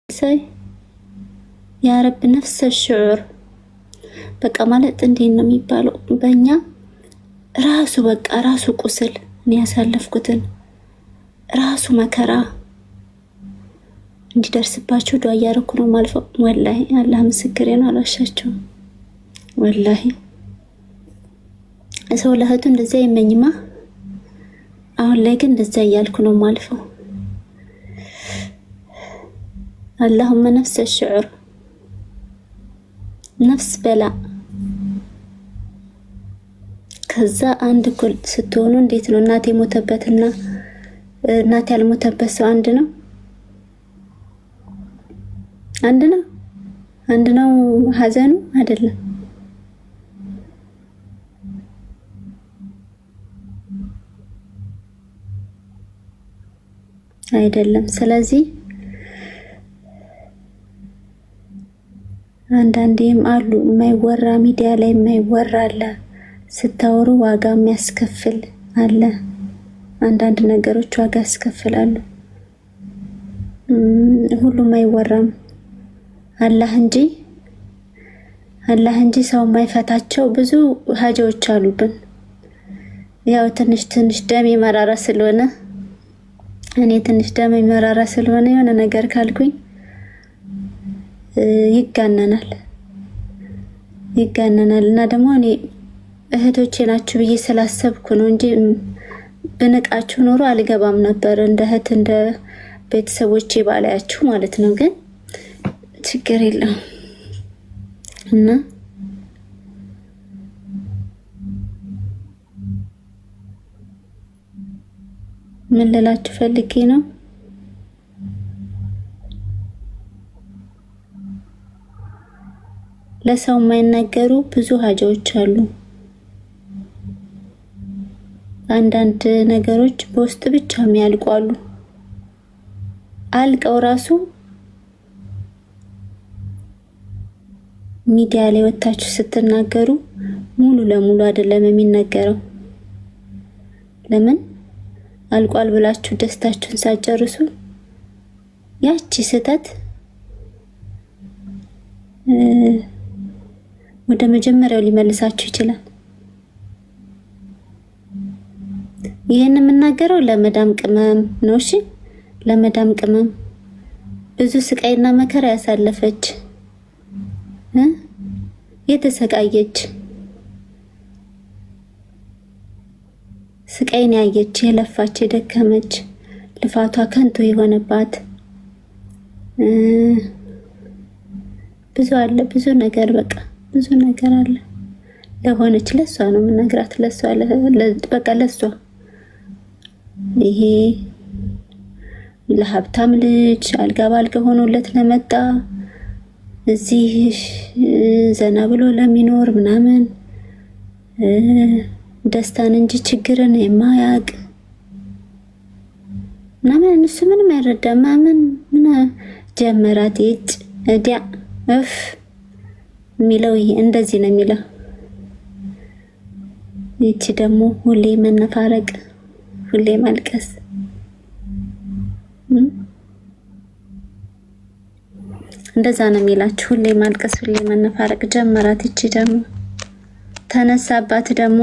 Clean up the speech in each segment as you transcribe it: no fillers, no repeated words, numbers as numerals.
ساي يا رب نفس الشعور በቃ ማለት እንዴት ነው የሚባለው በእኛ ራሱ በቃ ራሱ ቁስል እኔ ያሳለፍኩትን ራሱ መከራ እንዲደርስባቸው ዱአ ያረኩ ነው ማልፈው ወላሂ አላህ ምስክሬ ነው አላሻቸው ወላሂ ሰው ለህቱ እንደዛ ይመኝማ አሁን ላይ ግን እንደዛ ያልኩ ነው ማልፈው اللهم نفس الشعور نفس بلا ከዛ አንድ ኩል ስትሆኑ እንዴት ነው እናቴ ሞተበትና እናቴ ያልሞተበት ሰው አንድ ነው ሀዘኑ አይደለም ስለዚህ አንዳንዴም አሉ የማይወራ ሚዲያ ላይ የማይወራ አለ ስታወሩ ዋጋ የሚያስከፍል አለ አንዳንድ ነገሮች ዋጋ ያስከፍላሉ ሁሉም አይወራም አላህ እንጂ ሰው የማይፈታቸው ብዙ ሀጃዎች አሉብን ያው ትንሽ ደም መራራ ስለሆነ እኔ ትንሽ ደም መራራ ስለሆነ የሆነ ነገር ካልኩኝ ይጋነናል እና ደግሞ እኔ እህቶቼ ናችሁ ብዬ ስላሰብኩ ነው እንጂ በነቃችሁ ኖሮ አልገባም ነበር እንደ እህት እንደ ቤተሰቦቼ ባላያችሁ ማለት ነው ግን ችግር የለውም እና ምን ልላችሁ ፈልጌ ነው ለሰው የማይነገሩ ብዙ ሀጃዎች አሉ አንዳንድ ነገሮች በውስጥ ብቻ የሚያልቋሉ አልቀው ራሱ ሚዲያ ላይ ወጣችሁ ስትናገሩ ሙሉ ለሙሉ አይደለም የሚነገረው ለምን አልቋል ብላችሁ ደስታችሁን ሳጨርሱ ያቺ ስተት ወደ መጀመሪያው ሊመልሳችሁ ይችላል ይሄን የምናገረው ለመዳም ቅመም ነው እሺ ለመዳም ቅመም ብዙ ስቃይና መከራ ያሳለፈች የተሰቃየች ስቃይን ያየች የለፋች የደከመች ልፋቷ ከንቱ የሆነባት ብዙ ነገር በቃ ብዙ ነገር አለ ለሆነች ለሷ ነው ምንነግራት ለሷ በቃ ለሷ ይሄ ለሀብታም ልጅ አልጋ ባልጋ ሆኖለት ለመጣ እዚህ ዘና ብሎ ለሚኖር ምናምን ደስታን እንጂ ችግርን የማያውቅ ምናምን እሱ ምንም አይረዳም ምን ጀመራት እዲያ ሚለው ይሄ እንደዚህ ነው የሚለው ይቺ ደግሞ ሁሌ መነፋረቅ ሁሌ ማልቀስ እንደዛ ነው የሚላችሁ ሁሌ ማልቀስ ሁሌ መነፋረቅ ጀመራት ይቺ ደግሞ ተነሳባት ደግሞ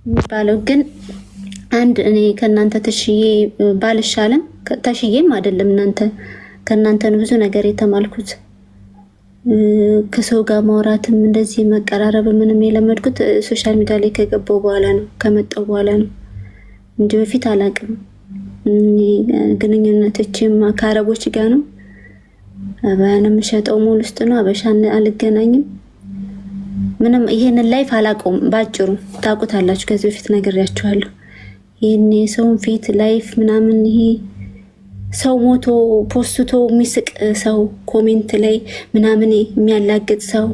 የሚባለው ግን አንድ እኔ ከናንተ ተሽዬ ባልሻለም ተሽዬም አይደለም ከናንተ ብዙ ነገር የተማልኩት ከሰው ጋር ማውራትም እንደዚህ መቀራረብ ምንም የለመድኩት ሶሻል ሚዲያ ላይ ከገባው በኋላ ነው ከመጣው በኋላ ነው እንጂ በፊት አላቅም ግንኙነቶችም ከአረቦች ጋር ነው አባንም ሸጠው ሙሉ ውስጥ ነው አበሻን አልገናኝም ምንም ይሄንን ላይፍ አላቆም ባጭሩ ታውቁታላችሁ ከዚህ በፊት ነግሬያችኋለሁ ይሄን የሰውን ፊት ላይፍ ምናምን ይሄ ሰው ሞቶ ፖስቶ የሚስቅ ሰው ኮሜንት ላይ ምናምን የሚያላግጥ ሰው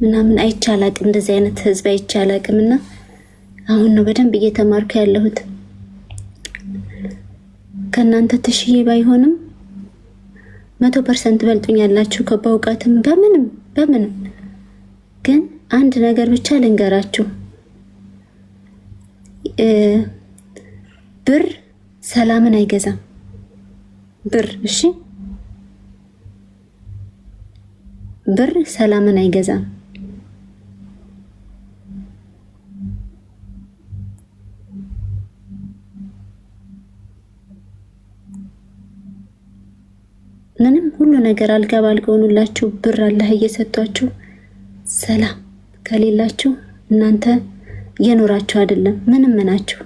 ምናምን አይቻላቅም እንደዚህ አይነት ህዝብ አይቻላቅምና አሁን ነው በደንብ እየተማርኩ ያለሁት ከናንተ ተሽዬ ባይሆንም 100% በልጡኛላችሁ ከበውቃትም በምንም ግን አንድ ነገር ብቻ ልንገራችሁ ብር ሰላምን አይገዛም። ብር እሺ፣ ብር ሰላምን አይገዛም። ምንም ሁሉ ነገር አልጋ ባልጋ ሆኖላችሁ ብር አላህ እየሰጣችሁ ሰላም ከሌላችሁ እናንተ እየኖራችሁ አይደለም። ምንም ናችሁ።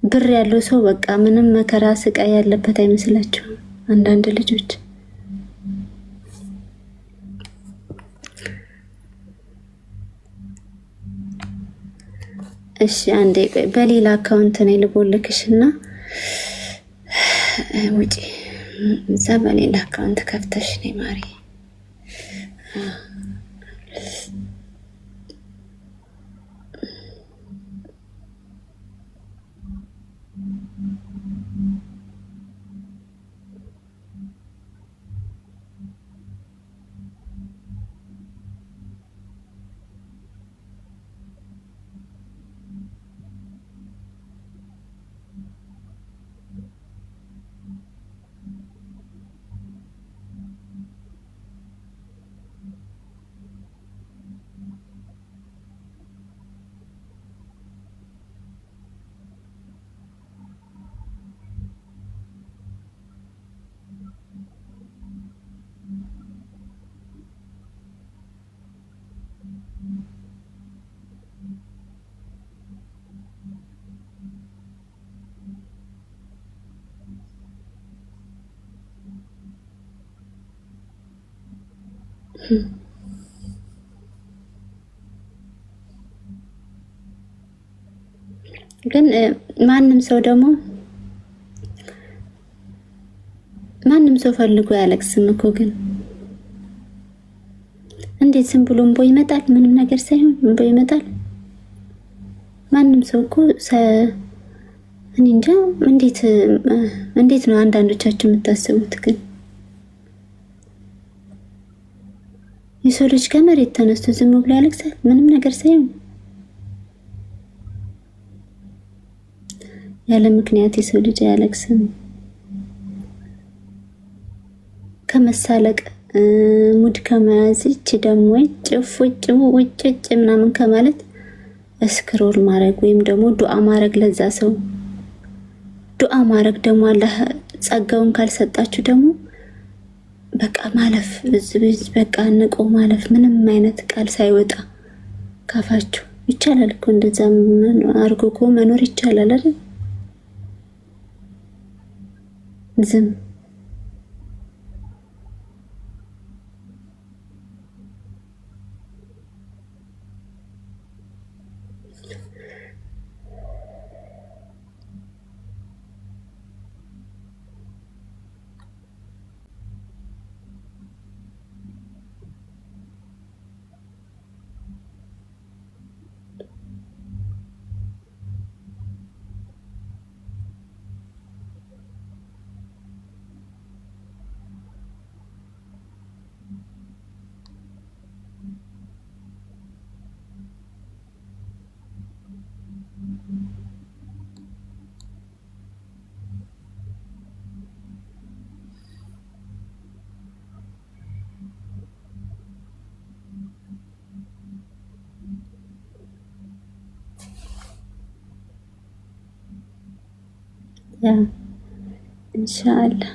ብር ያለው ሰው በቃ ምንም መከራ ስቃይ ያለበት አይመስላችሁም? አንዳንድ ልጆች እሺ፣ አንዴ ቆይ፣ በሌላ አካውንት ነው ልቦልክሽና ውጪ። እዛ በሌላ አካውንት ከፍተሽ ነይ ማሪ። ግን ማንም ሰው ደግሞ ማንም ሰው ፈልጎ ያለቅስም እኮ። ግን እንዴት ዝም ብሎ እንቦ ይመጣል? ምንም ነገር ሳይሆን እንቦ ይመጣል። ማንም ሰው እኮ እኔ እንጃ እንዴት ነው አንዳንዶቻችሁ የምታስቡት? ግን የሰው ልጅ ከመሬት ተነስቶ ዝም ብሎ ያለቅሳል ምንም ነገር ሳይሆን? ያለ ምክንያት የሰው ልጅ አያለቅስም። ከመሳለቅ ሙድ ከመያዝ እቺ ደግሞ ጭፍጭ ውጭጭ ምናምን ከማለት እስክሮል ማድረግ ወይም ደግሞ ዱዓ ማድረግ፣ ለዛ ሰው ዱዓ ማድረግ ደግሞ አላህ ጸጋውን ካልሰጣችሁ ደግሞ በቃ ማለፍ በቃ ንቆ ማለፍ፣ ምንም አይነት ቃል ሳይወጣ ካፋችሁ ይቻላል እኮ። እንደዛ አርጎ እኮ መኖር ይቻላል አይደል? ዝም ያ ኢንሻአላህ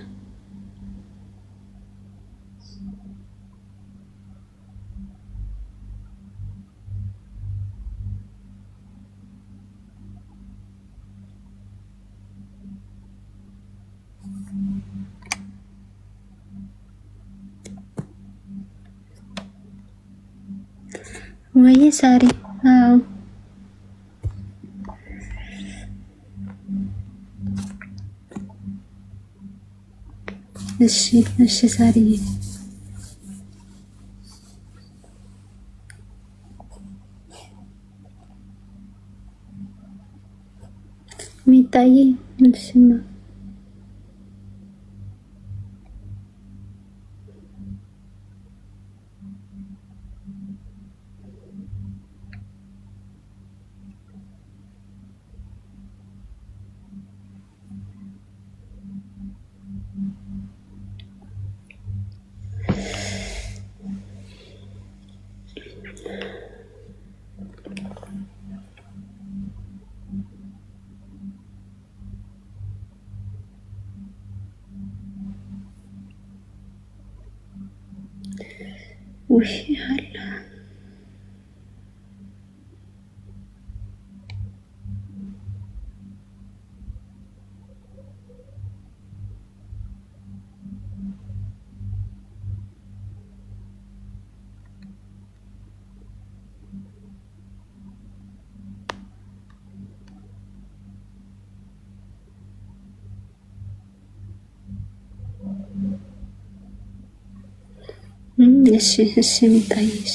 ወይ ሳሪ? አዎ እሺ ሳሪ ሚጣዬ እሺማ ውይ አለ እሺ እሺ የሚታይሽ